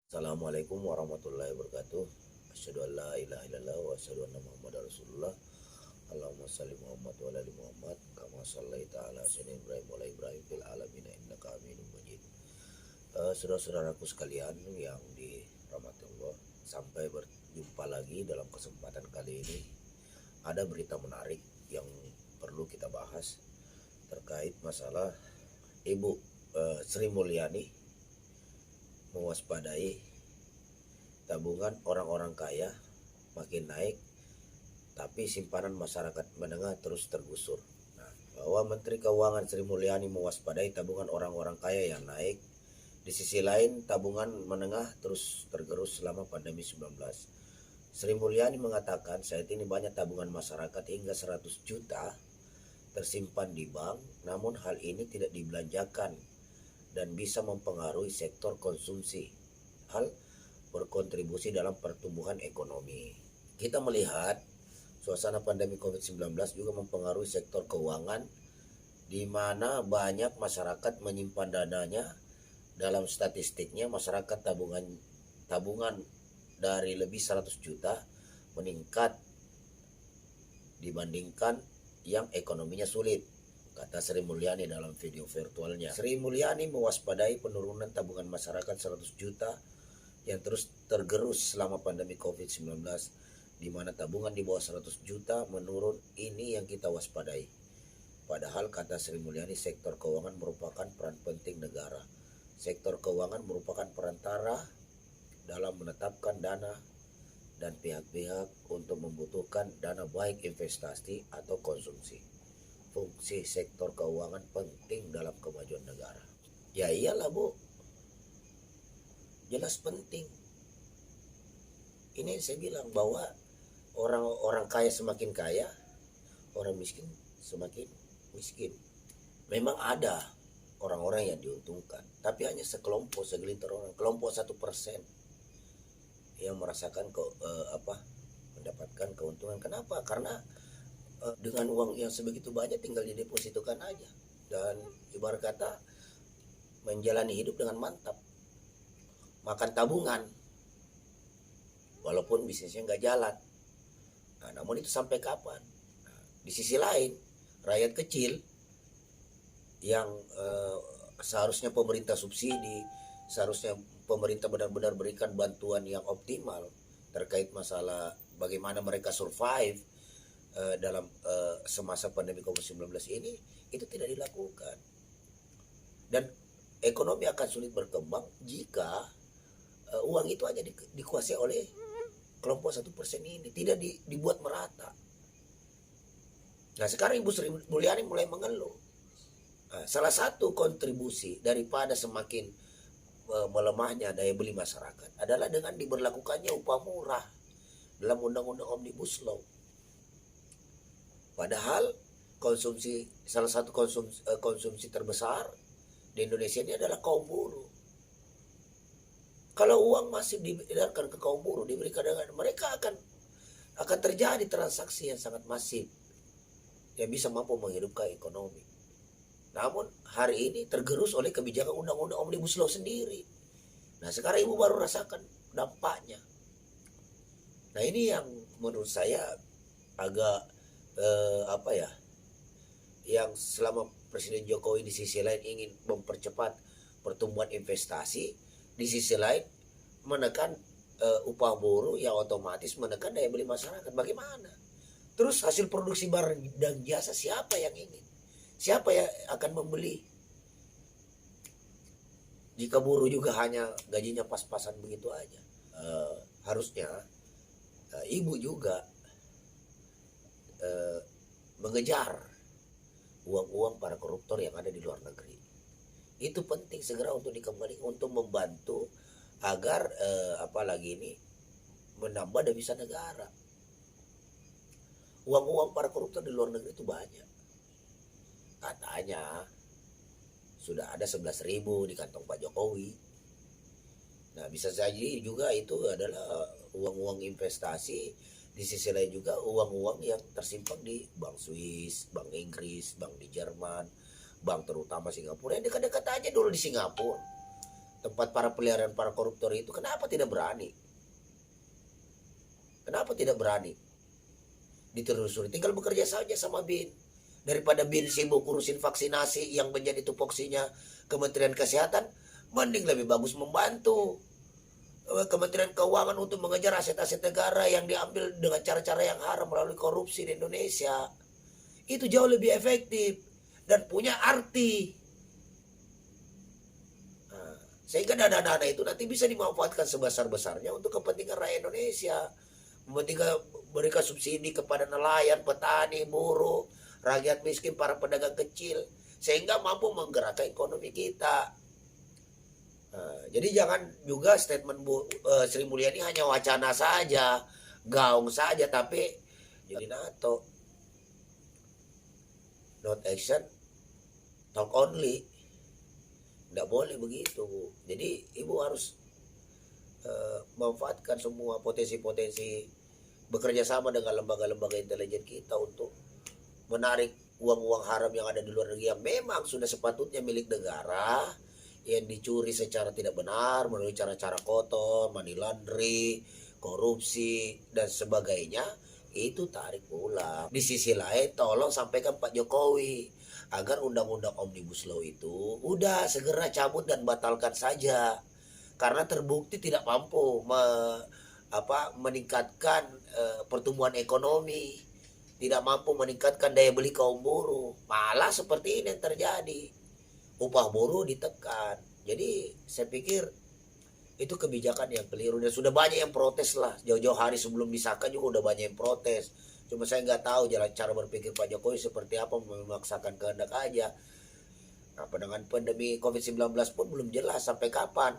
Assalamualaikum warahmatullahi wabarakatuh. Asyhadu an la ilaha illallah wa asyhadu anna Muhammadar Rasulullah. Allahumma shalli Muhammad wa ala ali Muhammad kama shallaita ala sayyidina Ibrahim wa ala Ibrahim fil alamin innaka Hamidum Majid. Saudara-saudaraku sekalian yang dirahmati Allah, sampai berjumpa lagi dalam kesempatan kali ini. Ada berita menarik yang perlu kita bahas terkait masalah Ibu Sri Mulyani mewaspadai tabungan orang-orang kaya makin naik, tapi simpanan masyarakat menengah terus tergusur. Nah, bahwa Menteri Keuangan Sri Mulyani mewaspadai tabungan orang-orang kaya yang naik, di sisi lain tabungan menengah terus tergerus selama pandemi 19. Sri Mulyani mengatakan saat ini banyak tabungan masyarakat hingga 100 juta tersimpan di bank, namun hal ini tidak dibelanjakan dan bisa mempengaruhi sektor konsumsi, hal berkontribusi dalam pertumbuhan ekonomi. Kita melihat suasana pandemi COVID-19 juga mempengaruhi sektor keuangan, di mana banyak masyarakat menyimpan dananya. Dalam statistiknya, masyarakat tabungan dari lebih 100 juta meningkat dibandingkan yang ekonominya sulit, kata Sri Mulyani dalam video virtualnya. Sri Mulyani mewaspadai penurunan tabungan masyarakat 100 juta yang terus tergerus selama pandemi COVID-19, di mana tabungan di bawah 100 juta menurun. Ini yang kita waspadai. Padahal, kata Sri Mulyani, sektor keuangan merupakan peran penting negara. Sektor keuangan merupakan perantara dalam menetapkan dana dan pihak-pihak untuk membutuhkan dana baik investasi atau konsumsi. Fungsi sektor keuangan penting dalam kemajuan negara. Ya iyalah Bu, jelas penting. Ini saya bilang bahwa orang kaya semakin kaya, orang miskin semakin miskin. Memang ada orang-orang yang diuntungkan, tapi hanya segelintir orang, kelompok 1% yang merasakan mendapatkan keuntungan. Kenapa? Karena dengan uang yang sebegitu banyak tinggal didepositokan aja, dan ibarat kata menjalani hidup dengan mantap, makan tabungan walaupun bisnisnya nggak jalan. Nah, namun itu sampai kapan? Nah, di sisi lain, rakyat kecil yang seharusnya pemerintah subsidi, seharusnya pemerintah benar-benar berikan bantuan yang optimal terkait masalah bagaimana mereka survive dalam semasa pandemi COVID-19 ini, itu tidak dilakukan. Dan ekonomi akan sulit berkembang jika uang itu hanya dikuasai oleh kelompok 1% ini, tidak dibuat merata. Nah, sekarang Ibu Sri Mulyani mulai mengeluh. Nah, salah satu kontribusi daripada semakin melemahnya daya beli masyarakat adalah dengan diberlakukannya upah murah dalam Undang-Undang Omnibus Law. Padahal salah satu konsumsi terbesar di Indonesia ini adalah kaum buruh. Kalau uang masih diberikan ke kaum buruh, diberikan dengan mereka, akan terjadi transaksi yang sangat masif yang bisa mampu menghidupkan ekonomi. Namun hari ini tergerus oleh kebijakan Undang-Undang Omnibus Law sendiri. Nah, sekarang Ibu baru rasakan dampaknya. Nah, ini yang menurut saya agak yang selama Presiden Jokowi di sisi lain ingin mempercepat pertumbuhan investasi, di sisi lain menekan upah buruh yang otomatis menekan daya beli masyarakat. Bagaimana? Terus hasil produksi barang dan jasa siapa yang ingin? Siapa yang akan membeli? Jika buruh juga hanya gajinya pas-pasan begitu aja. Harusnya Ibu juga mengejar uang-uang para koruptor yang ada di luar negeri. Itu penting segera untuk dikembalikan, untuk membantu agar apalagi ini menambah devisa negara. Uang-uang para koruptor di luar negeri itu banyak. Katanya sudah ada 11.000 di kantong Pak Jokowi. Nah, bisa saja juga itu adalah uang-uang investasi. Di sisi lain juga uang-uang yang tersimpan di Bank Swiss, Bank Inggris, Bank di Jerman, bank terutama Singapura. Yang dekat-dekat aja dulu di Singapura. tempat para peliharaan para koruptor itu, kenapa tidak berani? Kenapa tidak berani ditelusuri? Tinggal bekerja saja sama BIN. Daripada BIN sibuk urusin vaksinasi yang menjadi tupoksinya Kementerian Kesehatan, mending lebih bagus membantu Kementerian Keuangan untuk mengejar aset-aset negara yang diambil dengan cara-cara yang haram melalui korupsi di Indonesia. Itu jauh lebih efektif dan punya arti. Nah, sehingga dana-dana itu nanti bisa dimanfaatkan sebesar-besarnya untuk kepentingan rakyat Indonesia. Memberikan subsidi kepada nelayan, petani, buruh, rakyat miskin, para pedagang kecil, sehingga mampu menggerakkan ekonomi kita. Nah, jadi jangan juga statement Sri Mulyani hanya wacana saja, gaung saja, tapi jadi NATO. Not action, talk only. Tidak boleh begitu, Bu. Jadi Ibu harus memanfaatkan semua potensi-potensi, bekerja sama dengan lembaga-lembaga intelijen kita untuk menarik uang-uang haram yang ada di luar negeri yang memang sudah sepatutnya milik negara, yang dicuri secara tidak benar melalui cara-cara kotor, money laundry, korupsi dan sebagainya, itu tarik pulang. Di sisi lain tolong sampaikan Pak Jokowi agar undang-undang Omnibus Law itu udah segera cabut dan batalkan saja, karena terbukti tidak mampu meningkatkan pertumbuhan ekonomi, tidak mampu meningkatkan daya beli kaum buruh. Malah seperti ini yang terjadi, upah buruh ditekan. Jadi saya pikir itu kebijakan yang keliru dan sudah banyak yang protes lah. Jauh-jauh hari sebelum disahkan juga udah banyak yang protes. Cuma saya nggak tahu jalan cara berpikir Pak Jokowi seperti apa, memaksakan kehendak aja. Nah, dengan pandemi COVID-19 pun belum jelas sampai kapan.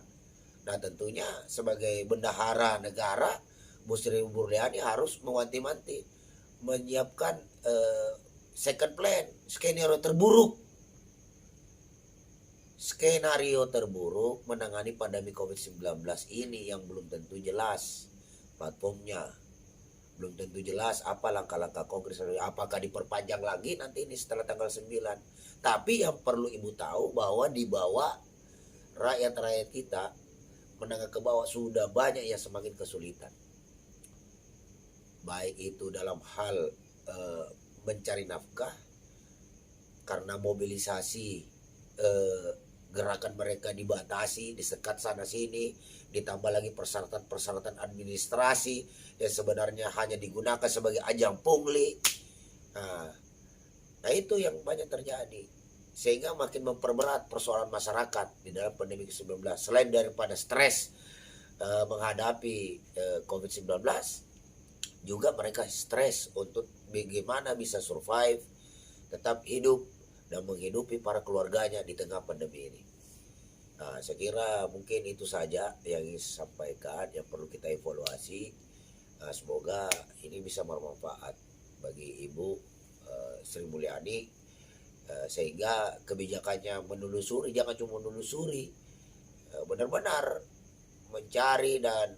Nah, tentunya sebagai bendahara negara, Bu Sri Mulyani harus mewanti-wanti, menyiapkan second plan, skenario terburuk menangani pandemi COVID-19 ini yang belum tentu jelas platformnya, belum tentu jelas apa langkah-langkah konkret, apakah diperpanjang lagi nanti ini setelah tanggal 9. Tapi yang perlu Ibu tahu bahwa di bawah rakyat-rakyat kita, menengah ke bawah, sudah banyak yang semakin kesulitan. Baik itu dalam hal mencari nafkah karena mobilisasi, gerakan mereka dibatasi, disekat sana sini, ditambah lagi persyaratan-persyaratan administrasi yang sebenarnya hanya digunakan sebagai ajang pungli. Nah itu yang banyak terjadi, sehingga makin memperberat persoalan masyarakat di dalam pandemi COVID-19. Selain daripada stres menghadapi COVID-19, juga mereka stres untuk bagaimana bisa survive, tetap hidup dan menghidupi para keluarganya di tengah pandemi ini. Nah, saya kira mungkin itu saja yang ingin saya sampaikan, yang perlu kita evaluasi. Semoga ini bisa bermanfaat bagi Ibu Sri Mulyani, sehingga kebijakannya menelusuri, jangan cuma menelusuri, benar-benar mencari dan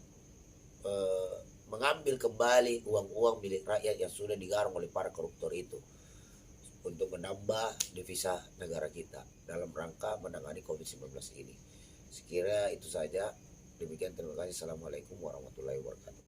mengambil kembali uang-uang milik rakyat yang sudah digarong oleh para koruptor itu untuk menambah devisa negara kita dalam rangka menangani COVID-19 ini. Sekira itu saja. Demikian, terima kasih. Assalamualaikum warahmatullahi wabarakatuh.